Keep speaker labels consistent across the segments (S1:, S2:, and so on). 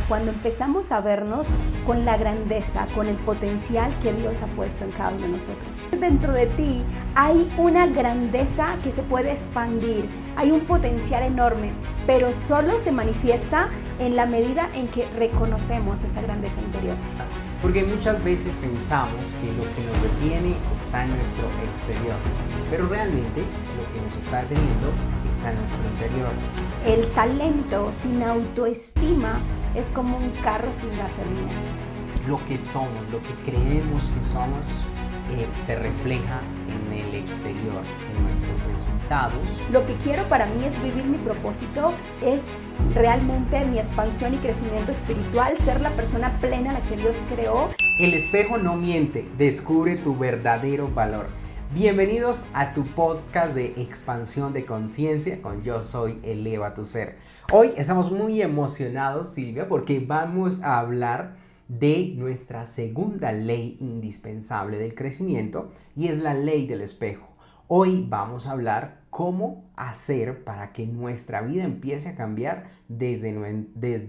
S1: cuando empezamos a vernos con la grandeza, con el potencial que Dios ha puesto en cada uno de nosotros. Dentro de ti hay una grandeza que se puede expandir, hay un potencial enorme, pero solo se manifiesta en la medida en que reconocemos esa grandeza interior.
S2: Porque muchas veces pensamos que lo que nos detiene está en nuestro exterior, pero realmente lo que nos está deteniendo está en nuestro interior.
S1: El talento sin autoestima es como un carro sin gasolina.
S2: Lo que somos, lo que creemos que somos, se refleja en el exterior, en nuestros resultados.
S1: Lo que quiero para mí es vivir mi propósito, es realmente mi expansión y crecimiento espiritual, ser la persona plena a la que Dios creó.
S2: El espejo no miente, descubre tu verdadero valor. Bienvenidos a tu podcast de expansión de conciencia con Yo Soy Eleva Tu Ser. Hoy estamos muy emocionados, Silvia, porque vamos a hablar de nuestra segunda ley indispensable del crecimiento y es la ley del espejo. Hoy vamos a hablar cómo hacer para que nuestra vida empiece a cambiar desde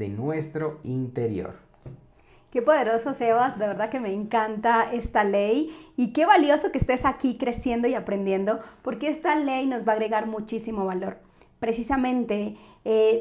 S2: nuestro interior.
S1: Qué poderoso, Sebas, de verdad que me encanta esta ley y qué valioso que estés aquí creciendo y aprendiendo, porque esta ley nos va a agregar muchísimo valor. Precisamente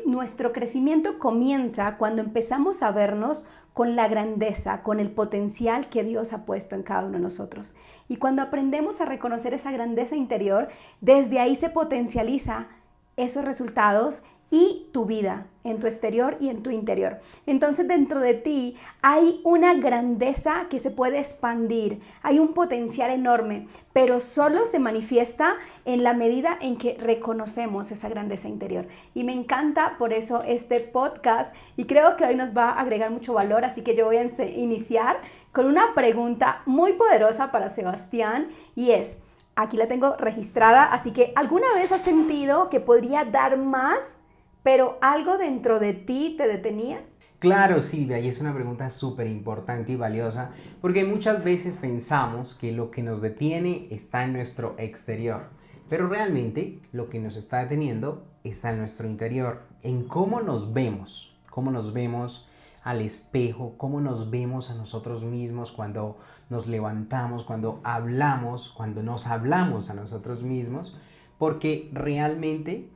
S1: nuestro crecimiento comienza cuando empezamos a vernos con la grandeza, con el potencial que Dios ha puesto en cada uno de nosotros. Y cuando aprendemos a reconocer esa grandeza interior, desde ahí se potencializa esos resultados y tu vida en tu exterior y en tu interior. Entonces dentro de ti hay una grandeza que se puede expandir, hay un potencial enorme, pero solo se manifiesta en la medida en que reconocemos esa grandeza interior. Y me encanta por eso este podcast y creo que hoy nos va a agregar mucho valor, así que yo voy a iniciar con una pregunta muy poderosa para Sebastián y es, aquí la tengo registrada, así que ¿alguna vez has sentido que podría dar más, pero algo dentro de ti te detenía?
S2: Claro, Silvia, y es una pregunta súper importante y valiosa porque muchas veces pensamos que lo que nos detiene está en nuestro exterior, pero realmente lo que nos está deteniendo está en nuestro interior, en cómo nos vemos al espejo, cómo nos vemos a nosotros mismos cuando nos levantamos, cuando hablamos, cuando nos hablamos a nosotros mismos, porque realmente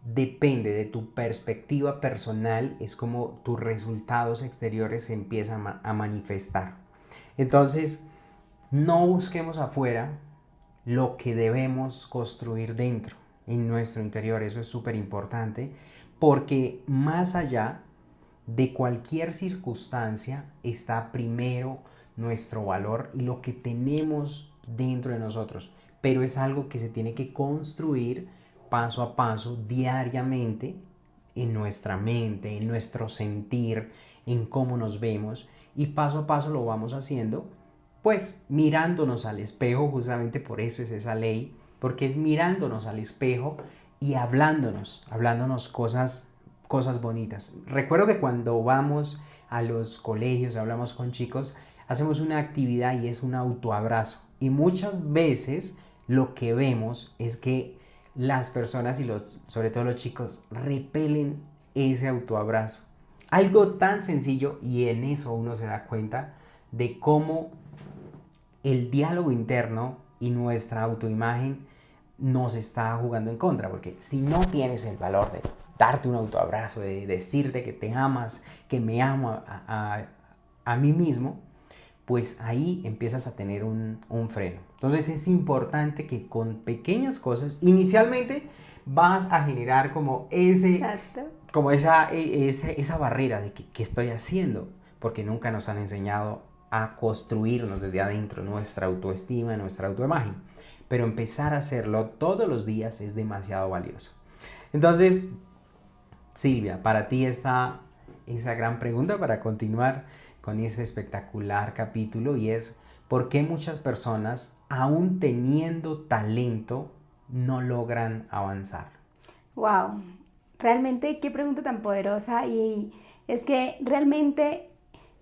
S2: depende de tu perspectiva personal, es como tus resultados exteriores se empiezan a manifestar. Entonces, no busquemos afuera lo que debemos construir dentro, en nuestro interior. Eso es súper importante, porque más allá de cualquier circunstancia está primero nuestro valor y lo que tenemos dentro de nosotros. Pero es algo que se tiene que construir paso a paso, diariamente, en nuestra mente, en nuestro sentir, en cómo nos vemos, y paso a paso lo vamos haciendo, pues mirándonos al espejo. Justamente por eso es esa ley, porque es mirándonos al espejo y hablándonos cosas bonitas. Recuerdo que cuando vamos a los colegios, hablamos con chicos, hacemos una actividad y es un autoabrazo, y muchas veces lo que vemos es que las personas y sobre todo los chicos repelen ese autoabrazo. Algo tan sencillo, y en eso uno se da cuenta de cómo el diálogo interno y nuestra autoimagen nos está jugando en contra, porque si no tienes el valor de darte un autoabrazo, de decirte que te amas, que me amo a mí mismo, pues ahí empiezas a tener un freno. Entonces es importante que con pequeñas cosas, inicialmente vas a generar como esa barrera de qué estoy haciendo, porque nunca nos han enseñado a construirnos desde adentro nuestra autoestima, nuestra autoimagen. Pero empezar a hacerlo todos los días es demasiado valioso. Entonces, Silvia, para ti está esa gran pregunta para continuar con este espectacular capítulo, y es ¿por qué muchas personas, aún teniendo talento, no logran avanzar?
S1: Wow, realmente qué pregunta tan poderosa, y es que realmente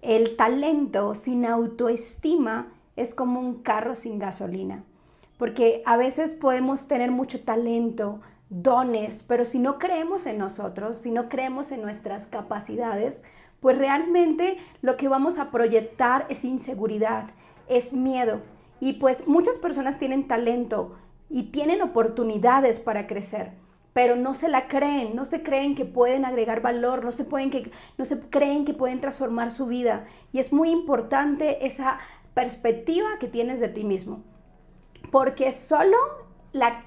S1: el talento sin autoestima es como un carro sin gasolina, porque a veces podemos tener mucho talento, dones, pero si no creemos en nosotros, si no creemos en nuestras capacidades, pues realmente lo que vamos a proyectar es inseguridad, es miedo. Y pues muchas personas tienen talento y tienen oportunidades para crecer, pero no se la creen, no se creen que pueden agregar valor, no se creen que pueden transformar su vida. Y es muy importante esa perspectiva que tienes de ti mismo, porque solo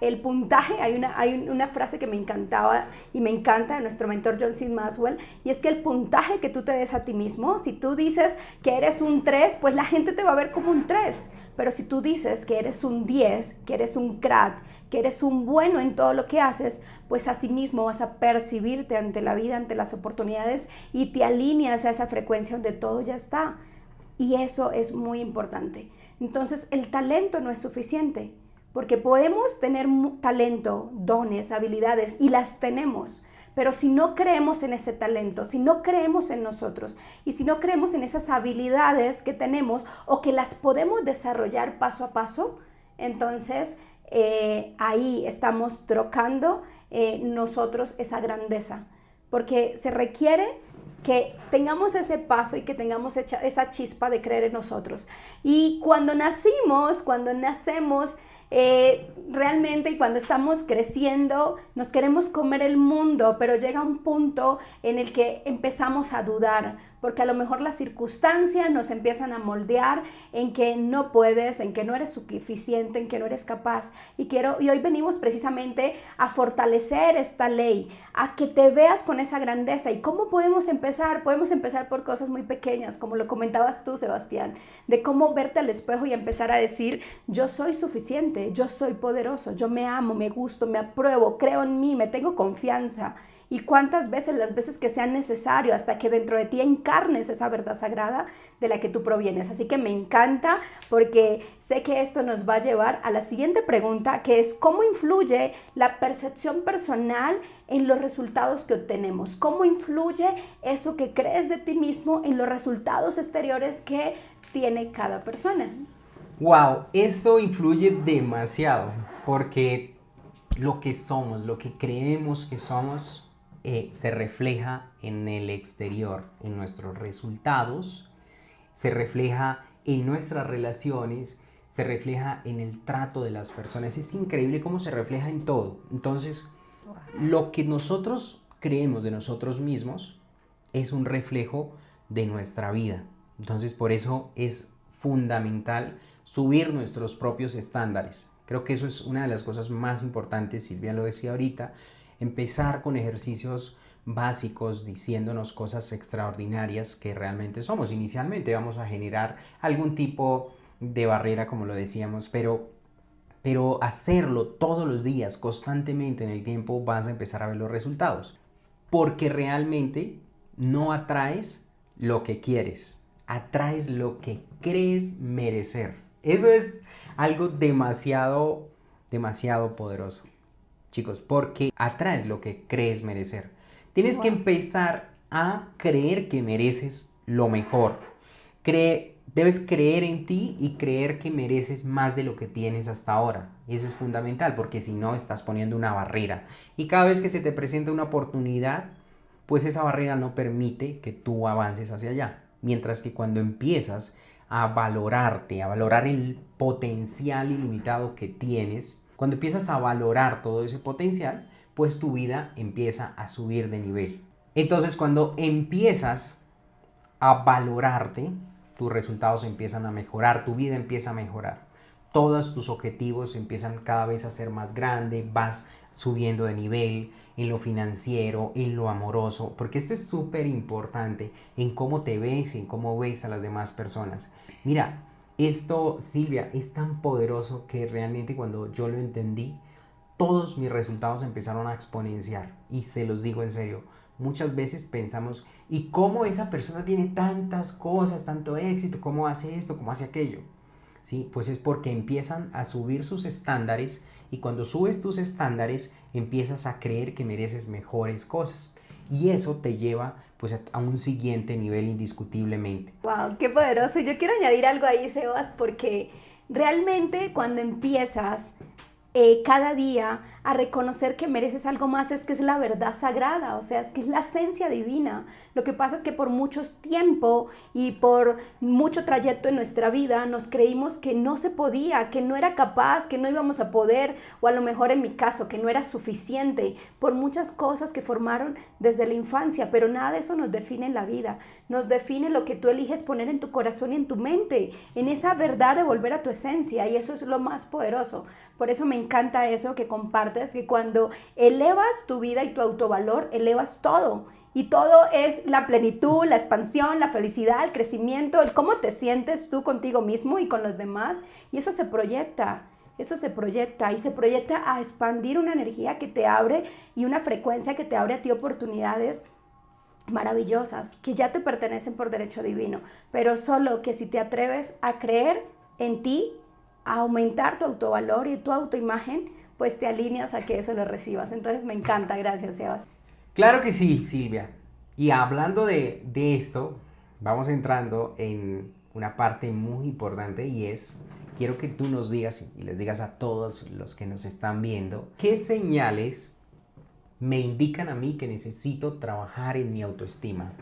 S1: el puntaje, hay una frase que me encantaba y me encanta de nuestro mentor John C. Maxwell, y es que el puntaje que tú te des a ti mismo, si tú dices que eres un 3, pues la gente te va a ver como un 3, pero si tú dices que eres un 10, que eres un crack, que eres un bueno en todo lo que haces, pues así mismo vas a percibirte ante la vida, ante las oportunidades, y te alineas a esa frecuencia donde todo ya está. Y eso es muy importante. Entonces, el talento no es suficiente, porque podemos tener talento, dones, habilidades, y las tenemos. Pero si no creemos en ese talento, si no creemos en nosotros y si no creemos en esas habilidades que tenemos o que las podemos desarrollar paso a paso, entonces ahí estamos trocando nosotros esa grandeza. Porque se requiere que tengamos ese paso y que tengamos esa chispa de creer en nosotros. Y cuando nacemos, realmente, y cuando estamos creciendo, nos queremos comer el mundo, pero llega un punto en el que empezamos a dudar, porque a lo mejor las circunstancias nos empiezan a moldear en que no puedes, en que no eres suficiente, en que no eres capaz. Y hoy venimos precisamente a fortalecer esta ley, a que te veas con esa grandeza. ¿Y cómo podemos empezar? Podemos empezar por cosas muy pequeñas, como lo comentabas tú, Sebastián, de cómo verte al espejo y empezar a decir: yo soy suficiente, yo soy poderoso, yo me amo, me gusto, me apruebo, creo en mí, me tengo confianza. Y cuántas veces, las veces que sean necesario, hasta que dentro de ti encarnes esa verdad sagrada de la que tú provienes. Así que me encanta, porque sé que esto nos va a llevar a la siguiente pregunta, que es: ¿cómo influye la percepción personal en los resultados que obtenemos? ¿Cómo influye eso que crees de ti mismo en los resultados exteriores que tiene cada persona?
S2: Wow, esto influye demasiado, porque lo que somos, lo que creemos que somos, se refleja en el exterior, en nuestros resultados, se refleja en nuestras relaciones, se refleja en el trato de las personas. Es increíble cómo se refleja en todo. Entonces, lo que nosotros creemos de nosotros mismos es un reflejo de nuestra vida. Entonces, por eso es fundamental subir nuestros propios estándares. Creo que eso es una de las cosas más importantes. Silvia lo decía ahorita: empezar con ejercicios básicos diciéndonos cosas extraordinarias que realmente somos. Inicialmente vamos a generar algún tipo de barrera, como lo decíamos, pero hacerlo todos los días, constantemente en el tiempo, vas a empezar a ver los resultados. Porque realmente no atraes lo que quieres, atraes lo que crees merecer. Eso es algo demasiado, demasiado poderoso, chicos, porque atraes lo que crees merecer. Tienes que empezar a creer que mereces lo mejor. Debes creer en ti y creer que mereces más de lo que tienes hasta ahora. Eso es fundamental, porque si no, estás poniendo una barrera. Y cada vez que se te presenta una oportunidad, pues esa barrera no permite que tú avances hacia allá. Mientras que cuando empiezas a valorarte, a valorar el potencial ilimitado que tienes, cuando empiezas a valorar todo ese potencial, pues tu vida empieza a subir de nivel. Entonces, cuando empiezas a valorarte, tus resultados empiezan a mejorar, tu vida empieza a mejorar. Todos tus objetivos empiezan cada vez a ser más grandes, vas subiendo de nivel en lo financiero, en lo amoroso, porque esto es súper importante en cómo te ves, en cómo ves a las demás personas. Mira, esto, Silvia, es tan poderoso que realmente cuando yo lo entendí, todos mis resultados empezaron a exponenciar. Y se los digo en serio, muchas veces pensamos: ¿y cómo esa persona tiene tantas cosas, tanto éxito? ¿Cómo hace esto? ¿Cómo hace aquello? ¿Sí? Pues es porque empiezan a subir sus estándares, y cuando subes tus estándares empiezas a creer que mereces mejores cosas. Y eso te lleva pues a un siguiente nivel indiscutiblemente.
S1: ¡Wow! ¡Qué poderoso! Yo quiero añadir algo ahí, Sebas, porque realmente cuando empiezas cada día a reconocer que mereces algo más, es que es la verdad sagrada, o sea, es que es la esencia divina. Lo que pasa es que por mucho tiempo y por mucho trayecto en nuestra vida nos creímos que no se podía, que no era capaz, que no íbamos a poder, o a lo mejor en mi caso, que no era suficiente, por muchas cosas que formaron desde la infancia, pero nada de eso nos define en la vida. Nos define lo que tú eliges poner en tu corazón y en tu mente, en esa verdad de volver a tu esencia, y eso es lo más poderoso. Por eso me encanta eso que compartes, que cuando elevas tu vida y tu autovalor, elevas todo. Y todo es la plenitud, la expansión, la felicidad, el crecimiento, el cómo te sientes tú contigo mismo y con los demás. Y eso se proyecta y se proyecta a expandir una energía que te abre y una frecuencia que te abre a ti oportunidades maravillosas que ya te pertenecen por derecho divino. Pero solo que si te atreves a creer en ti, a aumentar tu autovalor y tu autoimagen, pues te alineas a que eso lo recibas. Entonces me encanta, gracias, Sebas.
S2: Claro que sí, Silvia. Y hablando de esto, vamos entrando en una parte muy importante y es, quiero que tú nos digas y les digas a todos los que nos están viendo, ¿qué señales me indican a mí que necesito trabajar en mi autoestima?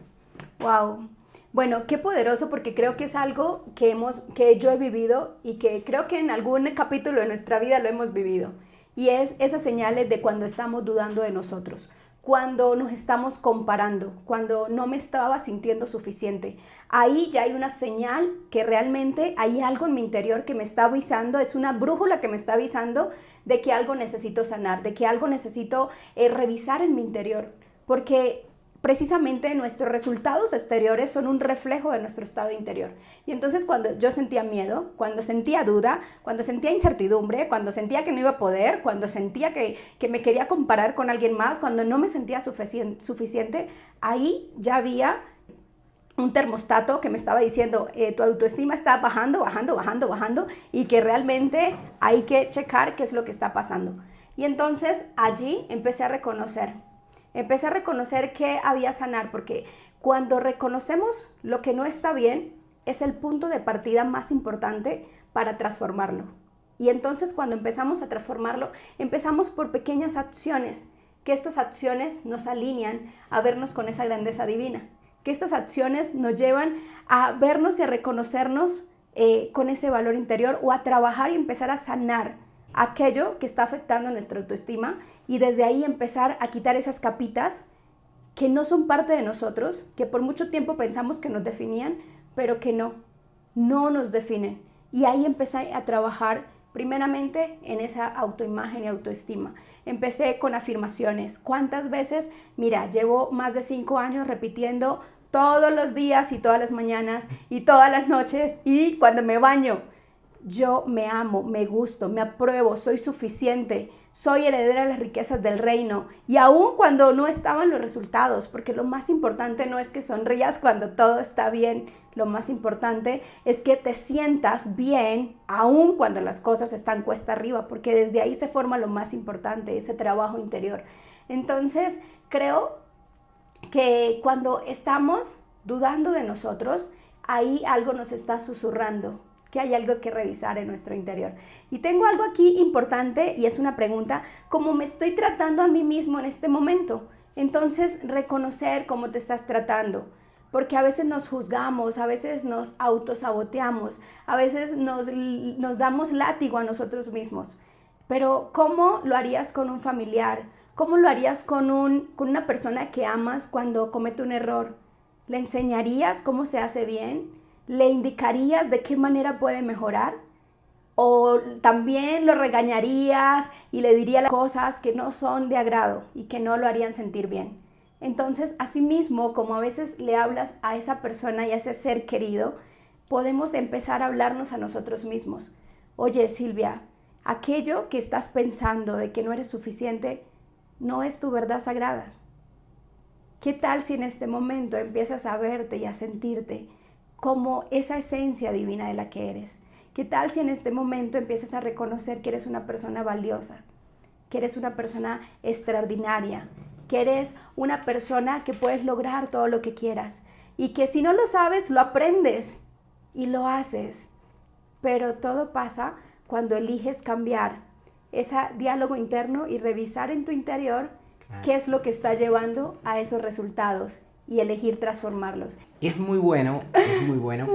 S1: Wow. Bueno, qué poderoso, porque creo que es algo que yo he vivido y que creo que en algún capítulo de nuestra vida lo hemos vivido. Y es esas señales de cuando estamos dudando de nosotros, cuando nos estamos comparando, cuando no me estaba sintiendo suficiente. Ahí ya hay una señal que realmente hay algo en mi interior que me está avisando, es una brújula que me está avisando de que algo necesito sanar, de que algo necesito revisar en mi interior. Porque precisamente nuestros resultados exteriores son un reflejo de nuestro estado interior. Y entonces cuando yo sentía miedo, cuando sentía duda, cuando sentía incertidumbre, cuando sentía que no iba a poder, cuando sentía que me quería comparar con alguien más, cuando no me sentía suficiente, ahí ya había un termostato que me estaba diciendo, tu autoestima está bajando, y que realmente hay que checar qué es lo que está pasando. Y entonces allí empecé a reconocer que había sanar, porque cuando reconocemos lo que no está bien, es el punto de partida más importante para transformarlo. Y entonces cuando empezamos a transformarlo, empezamos por pequeñas acciones, que estas acciones nos alinean a vernos con esa grandeza divina, que estas acciones nos llevan a vernos y a reconocernos con ese valor interior, o a trabajar y empezar a sanar aquello que está afectando nuestra autoestima, y desde ahí empezar a quitar esas capitas que no son parte de nosotros, que por mucho tiempo pensamos que nos definían, pero que no nos definen. Y ahí empecé a trabajar primeramente en esa autoimagen y autoestima. Empecé con afirmaciones. ¿Cuántas veces? Mira, llevo más de 5 años repitiendo todos los días y todas las mañanas y todas las noches y cuando me baño: yo me amo, me gusto, me apruebo, soy suficiente, soy heredera de las riquezas del reino. Y aún cuando no estaban los resultados, porque lo más importante no es que sonrías cuando todo está bien, lo más importante es que te sientas bien aún cuando las cosas están cuesta arriba, porque desde ahí se forma lo más importante, ese trabajo interior. Entonces, creo que cuando estamos dudando de nosotros, ahí algo nos está susurrando, que hay algo que revisar en nuestro interior. Y tengo algo aquí importante, y es una pregunta: ¿cómo me estoy tratando a mí mismo en este momento? Entonces, reconocer cómo te estás tratando, porque a veces nos juzgamos, a veces nos autosaboteamos, a veces nos damos látigo a nosotros mismos. Pero ¿cómo lo harías con un familiar? ¿Cómo lo harías con una persona que amas cuando comete un error? ¿Le enseñarías cómo se hace bien? ¿Le indicarías de qué manera puede mejorar? ¿O también lo regañarías y le dirías cosas que no son de agrado y que no lo harían sentir bien? Entonces, asimismo, como a veces le hablas a esa persona y a ese ser querido, podemos empezar a hablarnos a nosotros mismos. Oye, Silvia, aquello que estás pensando de que no eres suficiente no es tu verdad sagrada. ¿Qué tal si en este momento empiezas a verte y a sentirte como esa esencia divina de la que eres? ¿Qué tal si en este momento empiezas a reconocer que eres una persona valiosa, que eres una persona extraordinaria, que eres una persona que puedes lograr todo lo que quieras, y que si no lo sabes, lo aprendes y lo haces? Pero todo pasa cuando eliges cambiar ese diálogo interno y revisar en tu interior
S2: Claro.
S1: qué es lo que está llevando a esos resultados y elegir transformarlos.
S2: Es muy bueno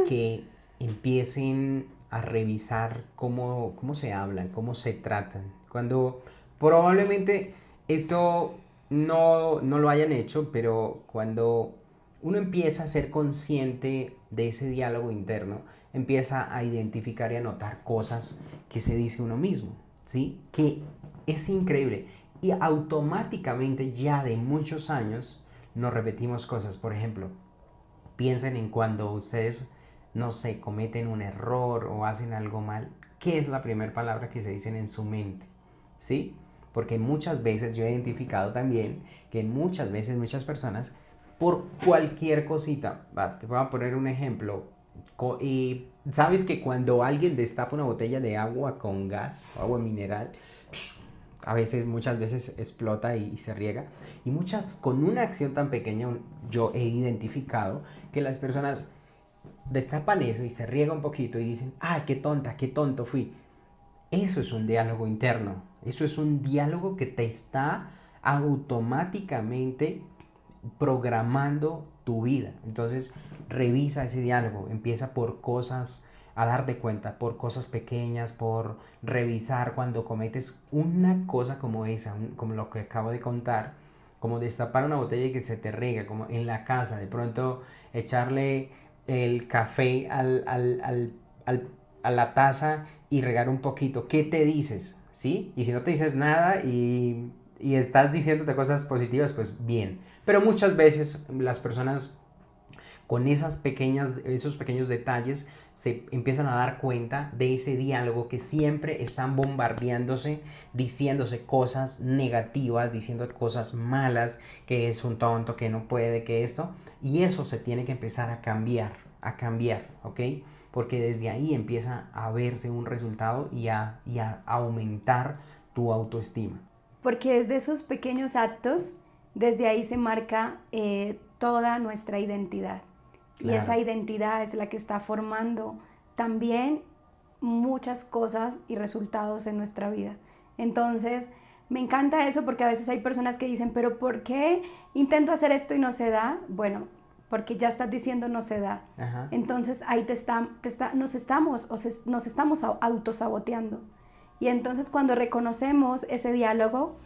S2: que empiecen a revisar cómo se hablan, cómo se tratan. Cuando probablemente esto no lo hayan hecho, pero cuando uno empieza a ser consciente de ese diálogo interno, empieza a identificar y a notar cosas que se dice uno mismo, ¿sí? Que es increíble. Y automáticamente ya de muchos años nos repetimos cosas. Por ejemplo, piensen en cuando ustedes, no sé, cometen un error o hacen algo mal. ¿Qué es la primera palabra que se dicen en su mente? ¿Sí? Porque muchas veces yo he identificado también que muchas veces muchas personas, por cualquier cosita, te voy a poner un ejemplo. Y sabes que cuando alguien destapa una botella de agua con gas, o agua mineral, a veces, muchas veces explota y se riega. Y con una acción tan pequeña, yo he identificado que las personas destapan eso y se riega un poquito y dicen, ah, qué tonta, qué tonto fui. Eso es un diálogo interno. Eso es un diálogo que te está automáticamente programando tu vida. Entonces, revisa ese diálogo. Empieza por cosas a darte cuenta, por cosas pequeñas, por revisar cuando cometes una cosa como esa, como lo que acabo de contar, como destapar una botella y que se te riega, como en la casa, de pronto echarle el café a la taza y regar un poquito. ¿Qué te dices? ¿Sí? Y si no te dices nada y estás diciéndote cosas positivas, pues bien. Pero muchas veces las personas con esos pequeños detalles se empiezan a dar cuenta de ese diálogo que siempre están bombardeándose, diciéndose cosas negativas, diciendo cosas malas, que es un tonto, que no puede, que esto. Y eso se tiene que empezar a cambiar, ¿ok? Porque desde ahí empieza a verse un resultado y a aumentar tu autoestima.
S1: Porque desde esos pequeños actos, desde ahí se marca toda nuestra identidad. Y esa
S2: Claro.
S1: identidad es la que está formando también muchas cosas y resultados en nuestra vida. Entonces, me encanta eso porque a veces hay personas que dicen, pero ¿por qué intento hacer esto y no se da? Bueno, porque ya estás diciendo no se da.
S2: Ajá.
S1: Entonces ahí nos estamos autosaboteando. Y entonces cuando reconocemos ese diálogo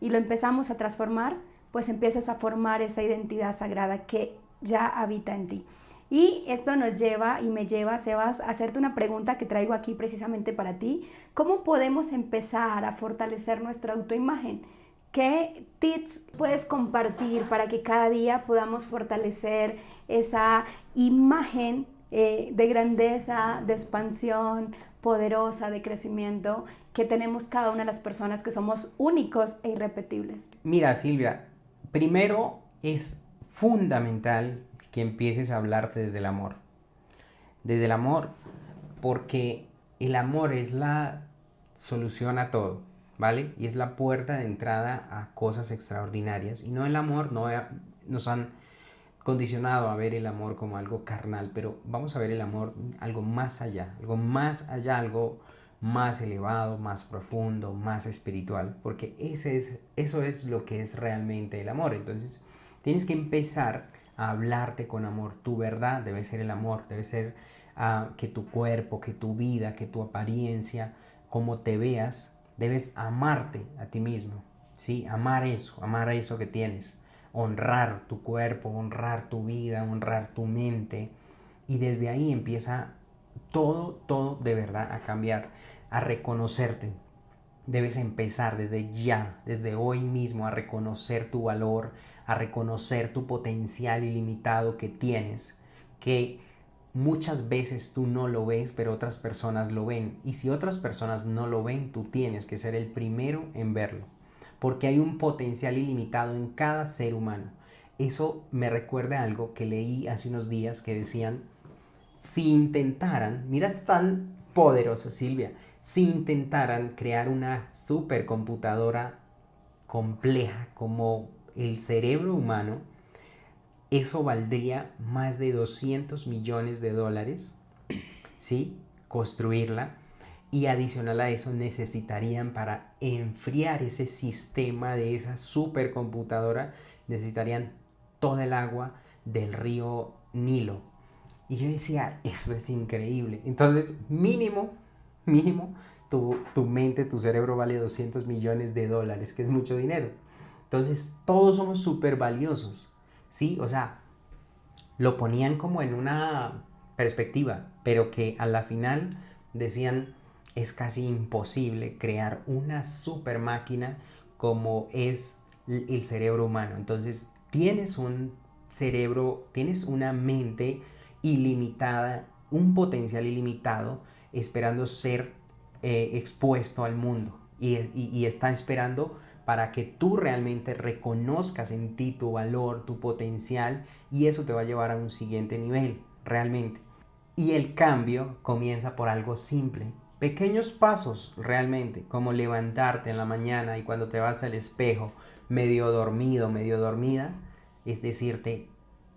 S1: y lo empezamos a transformar, pues empiezas a formar esa identidad sagrada que ya habita en ti. Y esto nos lleva y me lleva, Sebas, a hacerte una pregunta que traigo aquí precisamente para ti. ¿Cómo podemos empezar a fortalecer nuestra autoimagen? ¿Qué tips puedes compartir para que cada día podamos fortalecer esa imagen de grandeza, de expansión, poderosa, de crecimiento que tenemos cada una de las personas que somos únicos e irrepetibles?
S2: Mira, Silvia, primero es fundamental que empieces a hablarte desde el amor. Desde el amor, porque el amor es la solución a todo, ¿vale? Y es la puerta de entrada a cosas extraordinarias. Y no el amor, no nos han condicionado a ver el amor como algo carnal, pero vamos a ver el amor algo más allá, algo más elevado, más profundo, más espiritual, porque eso es lo que es realmente el amor. Entonces, tienes que empezar a hablarte con amor. Tu verdad debe ser el amor, debe ser que tu cuerpo, que tu vida, que tu apariencia, como te veas, debes amarte a ti mismo, ¿sí? Amar eso que tienes, honrar tu cuerpo, honrar tu vida, honrar tu mente. Y desde ahí empieza todo de verdad a cambiar, a reconocerte. Debes empezar desde ya, desde hoy mismo, a reconocer tu valor, a reconocer tu potencial ilimitado que tienes, que muchas veces tú no lo ves, pero otras personas lo ven. Y si otras personas no lo ven, tú tienes que ser el primero en verlo, porque hay un potencial ilimitado en cada ser humano. Eso me recuerda algo que leí hace unos días que decían, si intentaran, mira, es tan poderoso, Silvia, si intentaran crear una supercomputadora compleja como el cerebro humano, eso valdría más de 200 millones de dólares, ¿sí? Construirla. Y adicional a eso necesitarían para enfriar ese sistema de esa supercomputadora, necesitarían toda el agua del río Nilo. Y yo decía, eso es increíble. Entonces, mínimo, tu mente, tu cerebro vale $200 millones, que es mucho dinero. Entonces, todos somos súper valiosos, ¿sí? O sea, lo ponían como en una perspectiva, pero que a la final decían, es casi imposible crear una super máquina como es el cerebro humano. Entonces, tienes un cerebro, tienes una mente ilimitada, un potencial ilimitado, esperando ser expuesto al mundo. Y está esperando para que tú realmente reconozcas en ti tu valor, tu potencial, y eso te va a llevar a un siguiente nivel, realmente. Y el cambio comienza por algo simple, pequeños pasos realmente, como levantarte en la mañana y cuando te vas al espejo, medio dormido, medio dormida, es decirte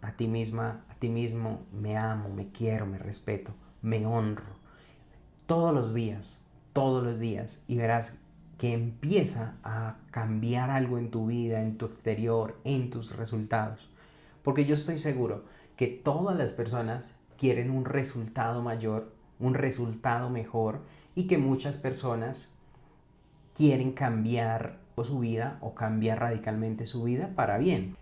S2: a ti misma, a ti mismo, me amo, me quiero, me respeto, me honro. Todos los días, y verás que empieza a cambiar algo en tu vida, en tu exterior, en tus resultados. Porque yo estoy seguro que todas las personas quieren un resultado mayor, un resultado mejor, y que muchas personas quieren cambiar su vida o cambiar radicalmente su vida para bien.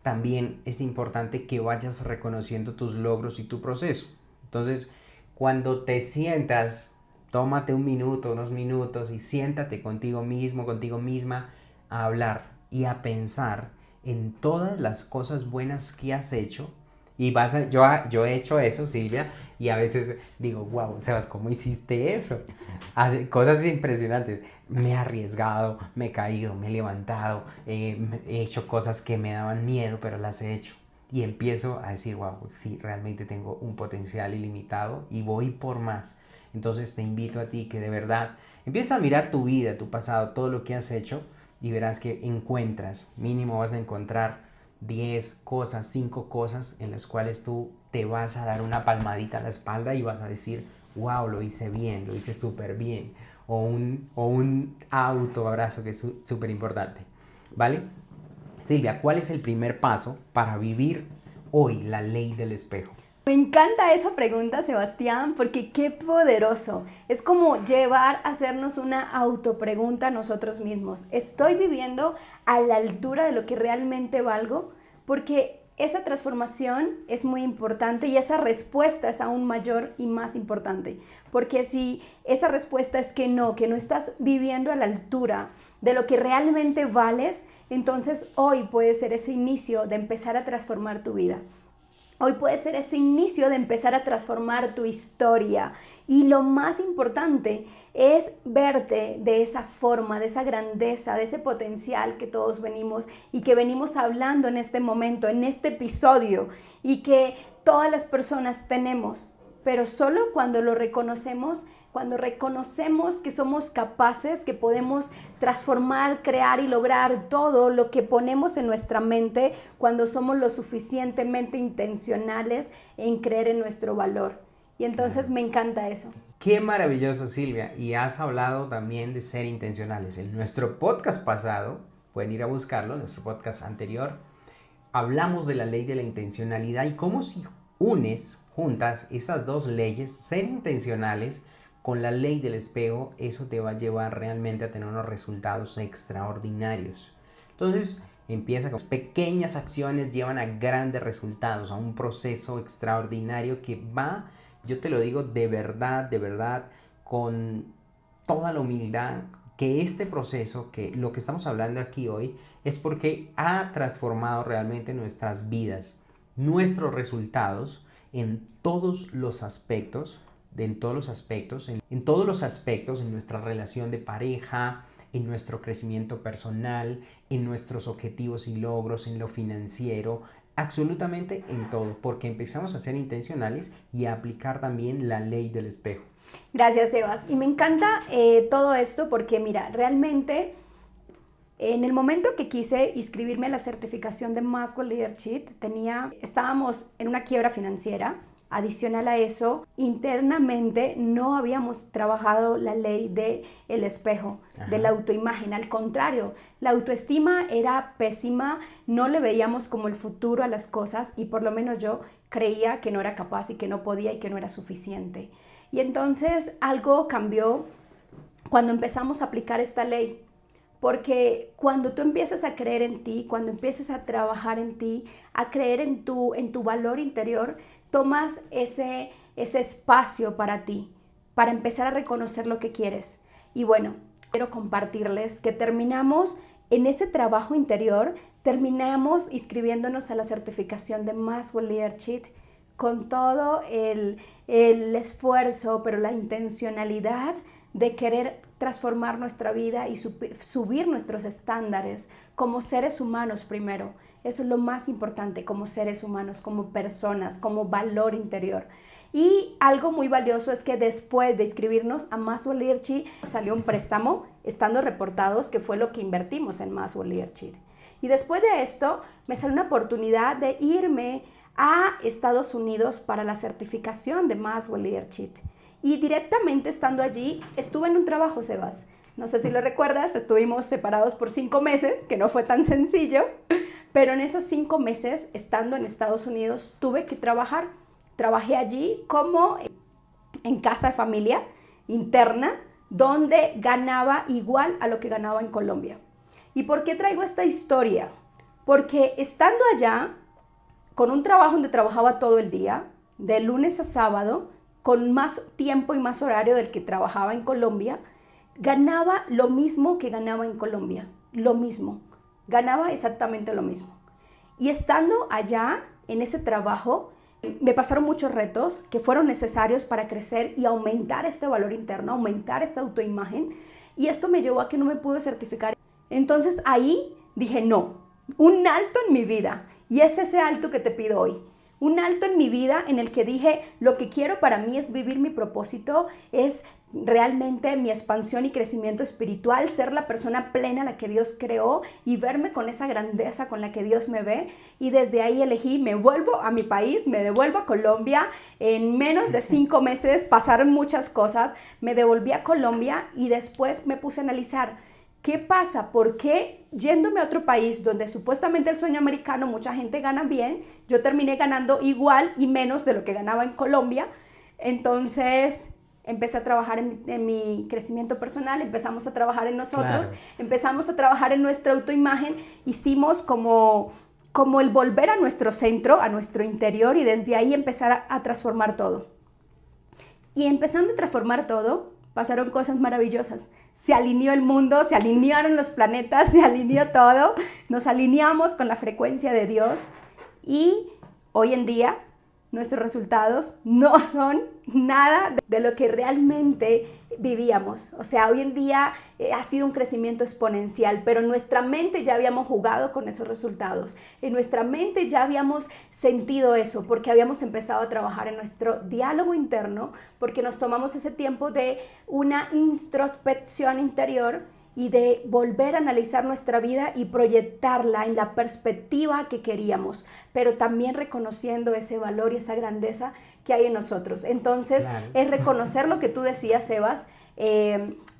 S2: También es importante que vayas reconociendo tus logros y tu proceso. Entonces, cuando te sientas, tómate un minuto, unos minutos y siéntate contigo mismo, contigo misma a hablar y a pensar en todas las cosas buenas que has hecho. Y yo he hecho eso, Silvia, y a veces digo, wow, Sebas, ¿cómo hiciste eso? Hace cosas impresionantes. Me he arriesgado, me he caído, me he levantado, he hecho cosas que me daban miedo, pero las he hecho. Y empiezo a decir, wow, sí, realmente tengo un potencial ilimitado y voy por más. Entonces te invito a ti que de verdad empieces a mirar tu vida, tu pasado, todo lo que has hecho, y verás que encuentras, mínimo vas a encontrar 10 cosas, 5 cosas en las cuales tú te vas a dar una palmadita a la espalda y vas a decir, wow, lo hice bien, lo hice súper bien. O un autoabrazo que es súper importante, ¿vale? Silvia, ¿cuál es el primer paso para vivir hoy la ley del espejo?
S1: Me encanta esa pregunta, Sebastián, porque qué poderoso. Es como llevar a hacernos una autopregunta a nosotros mismos. ¿Estoy viviendo a la altura de lo que realmente valgo? Porque esa transformación es muy importante y esa respuesta es aún mayor y más importante. Porque si esa respuesta es que no estás viviendo a la altura de lo que realmente vales, entonces hoy puede ser ese inicio de empezar a transformar tu vida. Hoy puede ser ese inicio de empezar a transformar tu historia. Y lo más importante es verte de esa forma, de esa grandeza, de ese potencial que todos venimos y que venimos hablando en este momento, en este episodio, y que todas las personas tenemos, pero solo cuando lo reconocemos. Cuando reconocemos que somos capaces, que podemos transformar, crear y lograr todo lo que ponemos en nuestra mente, cuando somos lo suficientemente intencionales en creer en nuestro valor. Y entonces me encanta eso.
S2: Qué maravilloso, Silvia. Y has hablado también de ser intencionales. En nuestro podcast pasado, pueden ir a buscarlo, en nuestro podcast anterior, hablamos de la ley de la intencionalidad y cómo si juntas estas dos leyes, ser intencionales, con la ley del espejo, eso te va a llevar realmente a tener unos resultados extraordinarios. Entonces, empieza con pequeñas acciones, llevan a grandes resultados, a un proceso extraordinario que va, yo te lo digo de verdad, con toda la humildad, que este proceso, que lo que estamos hablando aquí hoy, es porque ha transformado realmente nuestras vidas, nuestros resultados en todos los aspectos, en todos los aspectos, en nuestra relación de pareja, en nuestro crecimiento personal, en nuestros objetivos y logros, en lo financiero, absolutamente en todo, porque empezamos a ser intencionales y a aplicar también la ley del espejo.
S1: Gracias, Sebas. Y me encanta todo esto porque, mira, realmente en el momento que quise inscribirme a la certificación de Maxwell Leadership, estábamos en una quiebra financiera Adicional a eso, internamente no habíamos trabajado la ley del espejo, de la autoimagen. Al contrario, la autoestima era pésima, no le veíamos como el futuro a las cosas y por lo menos yo creía que no era capaz y que no podía y que no era suficiente. Y entonces algo cambió cuando empezamos a aplicar esta ley. Porque cuando tú empiezas a creer en ti, cuando empiezas a trabajar en ti, a creer en tu valor interior, tomas ese espacio para ti, para empezar a reconocer lo que quieres. Y bueno, quiero compartirles que terminamos en ese trabajo interior, terminamos inscribiéndonos a la certificación de Maxwell Leadership con todo el esfuerzo, pero la intencionalidad de querer transformar nuestra vida y subir nuestros estándares como seres humanos primero. Eso es lo más importante, como seres humanos, como personas, como valor interior. Y algo muy valioso es que después de inscribirnos a Maxwell Leadership salió un préstamo, estando reportados, que fue lo que invertimos en Maxwell Leadership. Y después de esto me salió una oportunidad de irme a Estados Unidos para la certificación de Maxwell Leadership. Y directamente estando allí, estuve en un trabajo, Sebas. No sé si lo recuerdas, estuvimos separados por 5 meses, que no fue tan sencillo, pero en esos 5 meses, estando en Estados Unidos, tuve que trabajar. Trabajé allí como en casa de familia interna, donde ganaba igual a lo que ganaba en Colombia. ¿Y por qué traigo esta historia? Porque estando allá, con un trabajo donde trabajaba todo el día, de lunes a sábado, con más tiempo y más horario del que trabajaba en Colombia, ganaba lo mismo que ganaba en Colombia, lo mismo, ganaba exactamente lo mismo. Y estando allá, en ese trabajo, me pasaron muchos retos que fueron necesarios para crecer y aumentar este valor interno, aumentar esta autoimagen, y esto me llevó a que no me pude certificar. Entonces ahí dije, no, un alto en mi vida, y es ese alto que te pido hoy. Un alto en mi vida en el que dije, lo que quiero para mí es vivir mi propósito, es realmente mi expansión y crecimiento espiritual, ser la persona plena a la que Dios creó y verme con esa grandeza con la que Dios me ve. Y desde ahí elegí, me vuelvo a mi país, me devuelvo a Colombia. En menos de 5 meses pasaron muchas cosas, me devolví a Colombia y después me puse a analizar, ¿qué pasa? ¿Por qué yéndome a otro país donde supuestamente el sueño americano mucha gente gana bien, yo terminé ganando igual y menos de lo que ganaba en Colombia? Entonces empecé a trabajar en mi crecimiento personal, empezamos a trabajar en nosotros, claro. Empezamos a trabajar en nuestra autoimagen, hicimos como el volver a nuestro centro, a nuestro interior, y desde ahí empezar a transformar todo. Y empezando a transformar todo, pasaron cosas maravillosas. Se alineó el mundo, se alinearon los planetas, se alineó todo. Nos alineamos con la frecuencia de Dios y hoy en día nuestros resultados no son nada de lo que realmente vivíamos. O sea, hoy en día ha sido un crecimiento exponencial, pero en nuestra mente ya habíamos jugado con esos resultados. En nuestra mente ya habíamos sentido eso, porque habíamos empezado a trabajar en nuestro diálogo interno, porque nos tomamos ese tiempo de una introspección interior y de volver a analizar nuestra vida y proyectarla en la perspectiva que queríamos, pero también reconociendo ese valor y esa grandeza que hay en nosotros. Entonces, claro, es reconocer lo que tú decías, Sebas,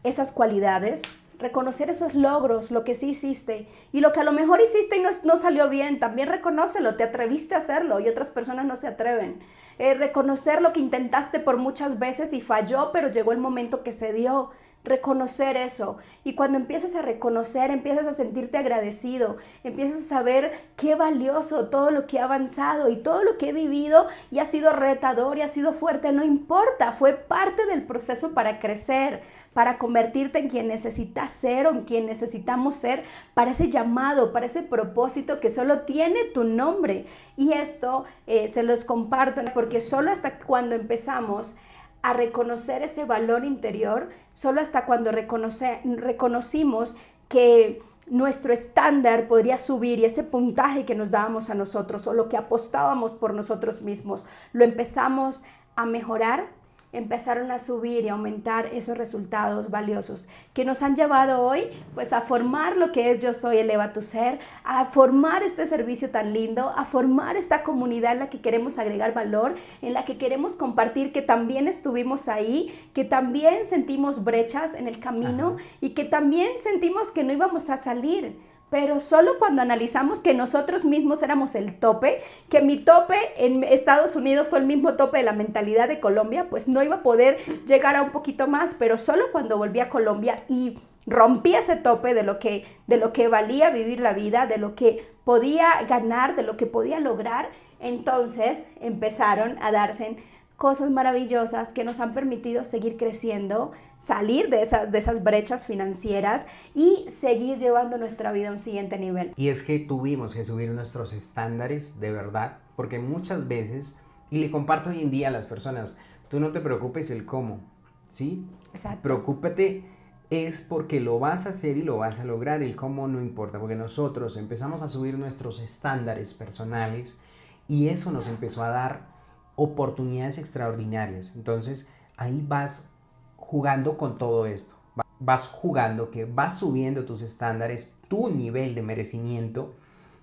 S1: esas cualidades, reconocer esos logros, lo que sí hiciste y lo que a lo mejor hiciste y no salió bien, también reconócelo, te atreviste a hacerlo y otras personas no se atreven. Reconocer lo que intentaste por muchas veces y falló, pero llegó el momento que se dio. Reconocer eso, y cuando empiezas a reconocer, empiezas a sentirte agradecido, empiezas a saber qué valioso todo lo que he avanzado y todo lo que he vivido, y ha sido retador y ha sido fuerte, no importa, fue parte del proceso para crecer, para convertirte en quien necesitas ser o en quien necesitamos ser, para ese llamado, para ese propósito que solo tiene tu nombre. Y esto se los comparto porque solo hasta cuando empezamos a reconocer ese valor interior, solo hasta cuando reconocimos que nuestro estándar podría subir y ese puntaje que nos dábamos a nosotros o lo que apostábamos por nosotros mismos, lo empezamos a mejorar, empezaron a subir y aumentar esos resultados valiosos que nos han llevado hoy pues a formar lo que es Yo Soy Eleva Tu Ser, a formar este servicio tan lindo, a formar esta comunidad en la que queremos agregar valor, en la que queremos compartir que también estuvimos ahí, que también sentimos brechas en el camino y que también sentimos que no íbamos a salir. Pero solo cuando analizamos que nosotros mismos éramos el tope, que mi tope en Estados Unidos fue el mismo tope de la mentalidad de Colombia, pues no iba a poder llegar a un poquito más, pero solo cuando volví a Colombia y rompí ese tope de lo que valía vivir la vida, de lo que podía ganar, de lo que podía lograr, entonces empezaron a darse cosas maravillosas que nos han permitido seguir creciendo, salir de esas brechas financieras y seguir llevando nuestra vida a un siguiente nivel.
S2: Y es que tuvimos que subir nuestros estándares de verdad, porque muchas veces, y le comparto hoy en día a las personas, tú no te preocupes el cómo, ¿sí?
S1: Exacto.
S2: Preocúpate es porque lo vas a hacer y lo vas a lograr, el cómo no importa, porque nosotros empezamos a subir nuestros estándares personales y eso nos empezó a dar oportunidades extraordinarias. Entonces ahí vas jugando con todo esto, vas jugando que vas subiendo tus estándares, tu nivel de merecimiento.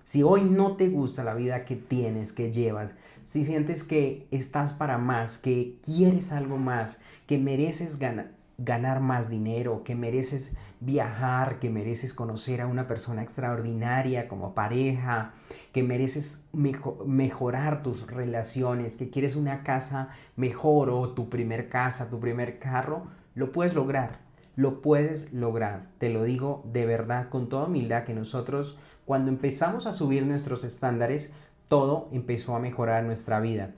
S2: Si hoy no te gusta la vida que tienes, que llevas, si sientes que estás para más, que quieres algo más, que mereces ganar más dinero, que mereces viajar, que mereces conocer a una persona extraordinaria como pareja, que mereces mejorar tus relaciones, que quieres una casa mejor o tu primer casa, tu primer carro, lo puedes lograr, lo puedes lograr. Te lo digo de verdad con toda humildad que nosotros cuando empezamos a subir nuestros estándares, todo empezó a mejorar en nuestra vida.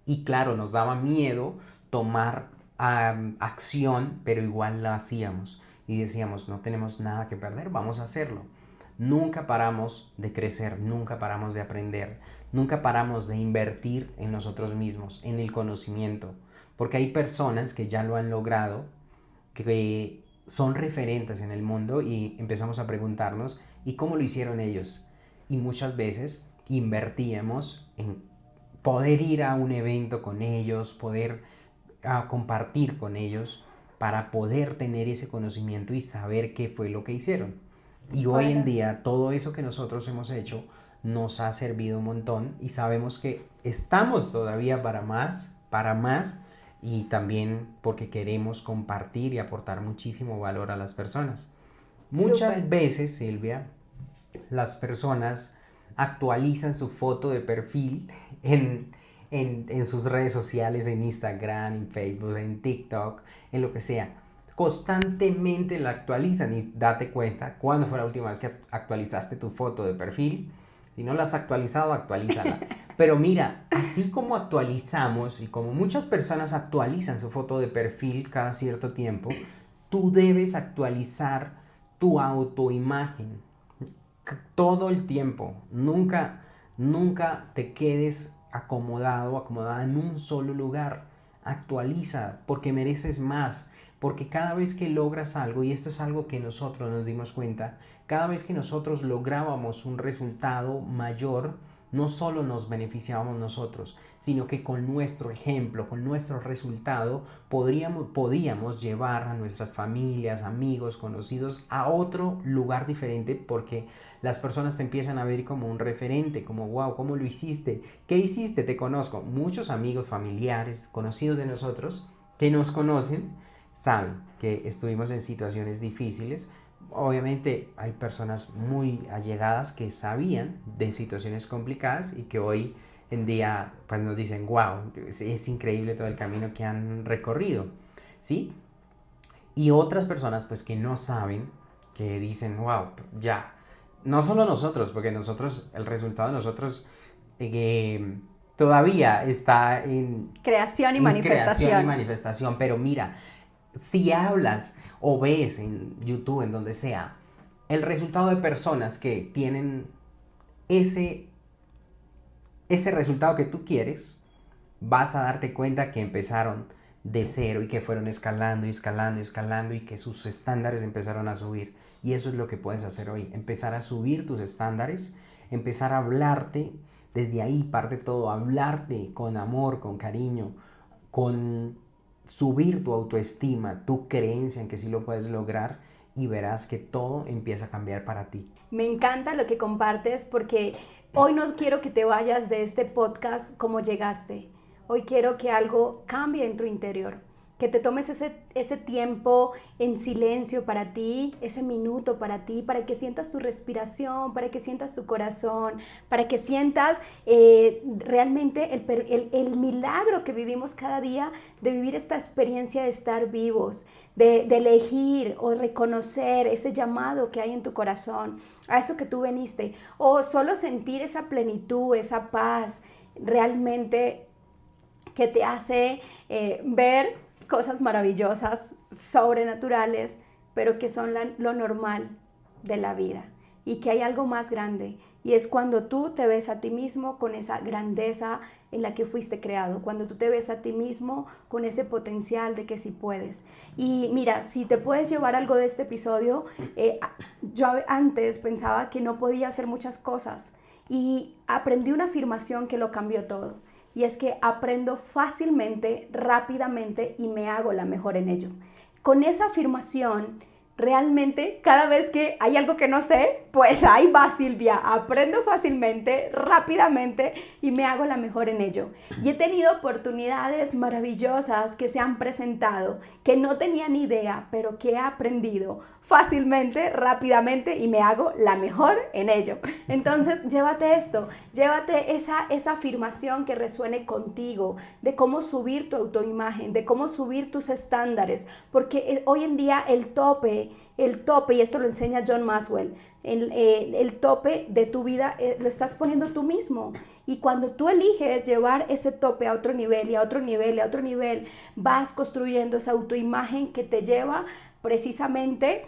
S2: Y claro, nos daba miedo tomar acción, pero igual la hacíamos. Y decíamos, no tenemos nada que perder, vamos a hacerlo. Nunca paramos de crecer, nunca paramos de aprender, nunca paramos de invertir en nosotros mismos, en el conocimiento. Porque hay personas que ya lo han logrado, que son referentes en el mundo y empezamos a preguntarnos, ¿y cómo lo hicieron ellos? Y muchas veces invertíamos en poder ir a un evento con ellos, poder compartir con ellos para poder tener ese conocimiento y saber qué fue lo que hicieron. Y hoy en día todo eso que nosotros hemos hecho nos ha servido un montón y sabemos que estamos todavía para más y también porque queremos compartir y aportar muchísimo valor a las personas. Muchas veces, Silvia, las personas actualizan su foto de perfil en sus redes sociales, en Instagram, en Facebook, en TikTok, en lo que sea. Constantemente la actualizan y date cuenta cuándo fue la última vez que actualizaste tu foto de perfil. Si no la has actualizado, actualízala. Pero mira, así como actualizamos y como muchas personas actualizan su foto de perfil cada cierto tiempo, tú debes actualizar tu autoimagen todo el tiempo. Nunca te quedes acomodado, acomodada en un solo lugar. Actualiza porque mereces más. Porque cada vez que logras algo, y esto es algo que nosotros nos dimos cuenta, cada vez que nosotros lográbamos un resultado mayor, no solo nos beneficiábamos nosotros, sino que con nuestro ejemplo, con nuestro resultado, podíamos llevar a nuestras familias, amigos, conocidos a otro lugar diferente porque las personas te empiezan a ver como un referente, como wow, ¿cómo lo hiciste? ¿Qué hiciste? Te conozco. Muchos amigos, familiares, conocidos de nosotros que nos conocen, saben que estuvimos en situaciones difíciles. Obviamente hay personas muy allegadas que sabían de situaciones complicadas y que hoy en día pues nos dicen, wow, es increíble todo el camino que han recorrido, ¿sí? Y otras personas pues que no saben, que dicen, wow, ya, no solo nosotros, porque nosotros, el resultado de nosotros todavía está en
S1: creación y
S2: manifestación, pero mira, si hablas o ves en YouTube, en donde sea, el resultado de personas que tienen ese resultado que tú quieres, vas a darte cuenta que empezaron de cero y que fueron escalando y escalando y escalando y que sus estándares empezaron a subir. Y eso es lo que puedes hacer hoy, empezar a subir tus estándares, empezar a hablarte, desde ahí parte todo, hablarte con amor, con cariño, con subir tu autoestima, tu creencia en que sí lo puedes lograr y verás que todo empieza a cambiar para ti.
S1: Me encanta lo que compartes porque hoy no quiero que te vayas de este podcast como llegaste. Hoy quiero que algo cambie en tu interior, que te tomes ese tiempo en silencio para ti, ese minuto para ti, para que sientas tu respiración, para que sientas tu corazón, para que sientas realmente el milagro que vivimos cada día de vivir esta experiencia de estar vivos, de elegir o reconocer ese llamado que hay en tu corazón, a eso que tú veniste, o solo sentir esa plenitud, esa paz, realmente que te hace ver cosas maravillosas, sobrenaturales, pero que son lo normal de la vida y que hay algo más grande y es cuando tú te ves a ti mismo con esa grandeza en la que fuiste creado, cuando tú te ves a ti mismo con ese potencial de que sí puedes. Y mira, si te puedes llevar algo de este episodio, yo antes pensaba que no podía hacer muchas cosas y aprendí una afirmación que lo cambió todo. Y es que aprendo fácilmente, rápidamente y me hago la mejor en ello. Con esa afirmación, realmente cada vez que hay algo que no sé, pues ahí va Silvia, aprendo fácilmente, rápidamente y me hago la mejor en ello. Y he tenido oportunidades maravillosas que se han presentado, que no tenía ni idea, pero que he aprendido fácilmente, rápidamente y me hago la mejor en ello. Entonces, llévate esto, llévate esa afirmación que resuene contigo, de cómo subir tu autoimagen, de cómo subir tus estándares, porque hoy en día el tope, y esto lo enseña John Maxwell, el tope de tu vida lo estás poniendo tú mismo. Y cuando tú eliges llevar ese tope a otro nivel y a otro nivel y a otro nivel, vas construyendo esa autoimagen que te lleva precisamente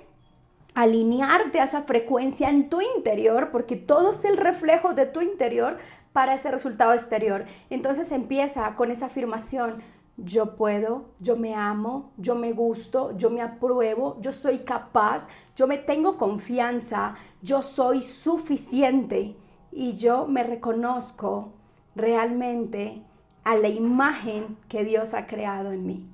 S1: alinearte a esa frecuencia en tu interior, porque todo es el reflejo de tu interior para ese resultado exterior. Entonces empieza con esa afirmación: yo puedo, yo me amo, yo me gusto, yo me apruebo, yo soy capaz, yo me tengo confianza, yo soy suficiente y yo me reconozco realmente a la imagen que Dios ha creado en mí.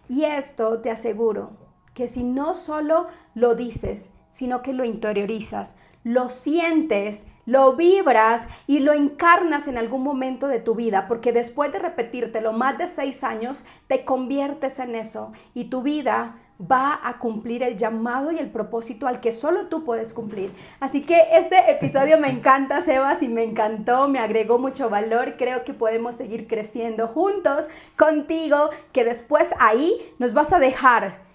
S1: Y esto te aseguro que si no solo lo dices, sino que lo interiorizas, lo sientes, lo vibras y lo encarnas en algún momento de tu vida, porque después de repetírtelo más de 6 años, te conviertes en eso y tu vida va a cumplir el llamado y el propósito al que solo tú puedes cumplir. Así que este episodio me encanta, Sebas, y me encantó, me agregó mucho valor. Creo que podemos seguir creciendo juntos contigo, que después ahí nos vas a dejar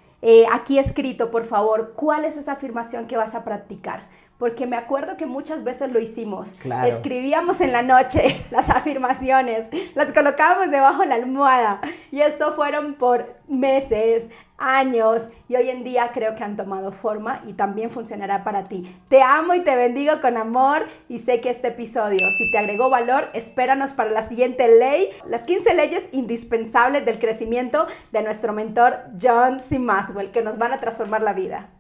S1: aquí escrito, por favor, cuál es esa afirmación que vas a practicar. Porque me acuerdo que muchas veces lo hicimos.
S2: Claro.
S1: Escribíamos en la noche las afirmaciones, las colocábamos debajo de la almohada. Y esto fueron por meses, años, y hoy en día creo que han tomado forma y también funcionará para ti. Te amo y te bendigo con amor y sé que este episodio, si te agregó valor, espéranos para la siguiente ley, las 15 leyes indispensables del crecimiento de nuestro mentor John C. Maxwell, que nos van a transformar la vida.